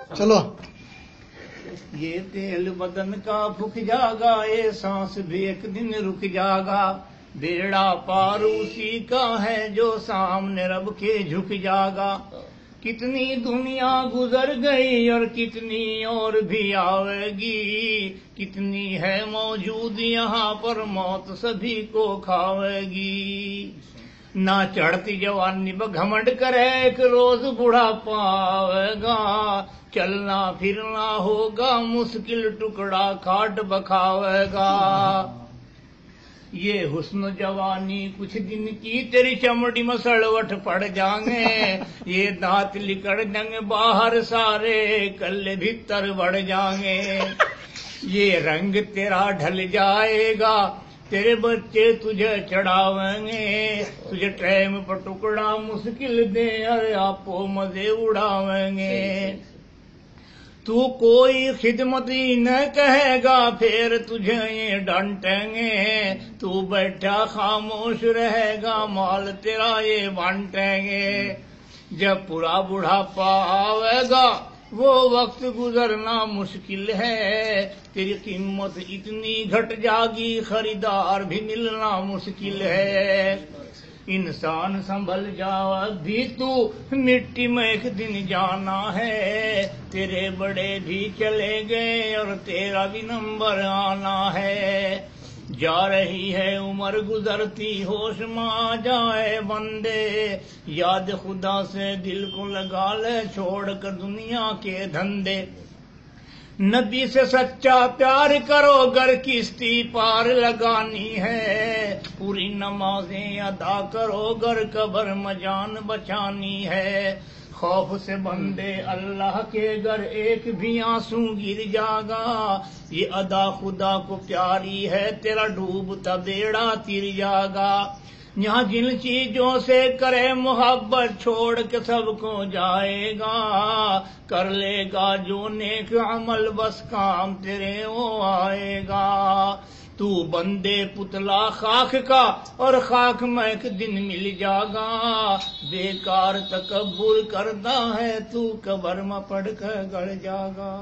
چلو یہ تیل بدن کا پھک جاگا، یہ سانس بھی ایک دن رک جاگا، بیڑا پار اسی کا ہے جو سامنے رب کے جھک جاگا۔ کتنی دنیا گزر گئی اور کتنی اور بھی آئے گی، کتنی ہے موجود یہاں پر موت سبھی کو کھاوے گی۔ نہ چڑھتی جوانی بگھمنڈ کرے، ایک روز بڑھاپا آئے گا، چلنا پھرنا ہوگا مشکل، ٹکڑا کھاٹ بکھاوے گا۔ یہ حسن جوانی کچھ دن کی، تیری چمڑی مسڑوٹ پڑ جائیں گے، یہ دانت لکڑ جائیں گے باہر سارے، کلے بھیتر بڑھ جائیں گے۔ یہ رنگ تیرا ڈھل جائے گا، تیرے بچے تجھے چڑھاویں گے، تجھے ٹریم پر ٹکڑا مشکل دے، ارے آپو مزے اڑاویں گے۔ تو کوئی خدمت ہی نہ کہے گا، پھر تجھے یہ ڈانٹیں گے، تو بیٹھا خاموش رہے گا، مال تیرا یہ بانٹیں گے۔ جب پورا بڑھاپا آئے گا وہ وقت گزرنا مشکل ہے، تیری قیمت اتنی گھٹ جاگی خریدار بھی ملنا مشکل ہے۔ انسان سنبھل جاؤ ابھی تو، مٹی میں ایک دن جانا ہے، تیرے بڑے بھی چلے گئے اور تیرا بھی نمبر آنا ہے۔ جا رہی ہے عمر گزرتی، ہوش میں آ جائے بندے، یاد خدا سے دل کو لگا لے، چھوڑ کر دنیا کے دھندے۔ نبی سے سچا پیار کرو، گر کشتی پار لگانی ہے، پوری نمازیں ادا کرو، گر قبر میں جان بچانی ہے۔ خوف سے بندے اللہ کے، گر ایک بھی آنسو گر جاگا، یہ ادا خدا کو پیاری ہے، تیرا ڈوبتا بیڑا تر جاگا۔ یہاں جن چیزوں سے کرے محبت، چھوڑ کے سب کو جائے گا، کر لے گا جو نیک عمل، بس کام تیرے وہ آئے گا۔ تو بندے پتلا خاک کا، اور خاک میں ایک دن مل جاگا، بیکار تکبر کرتا ہے تو، قبر میں پڑ کر گڑ جاگا۔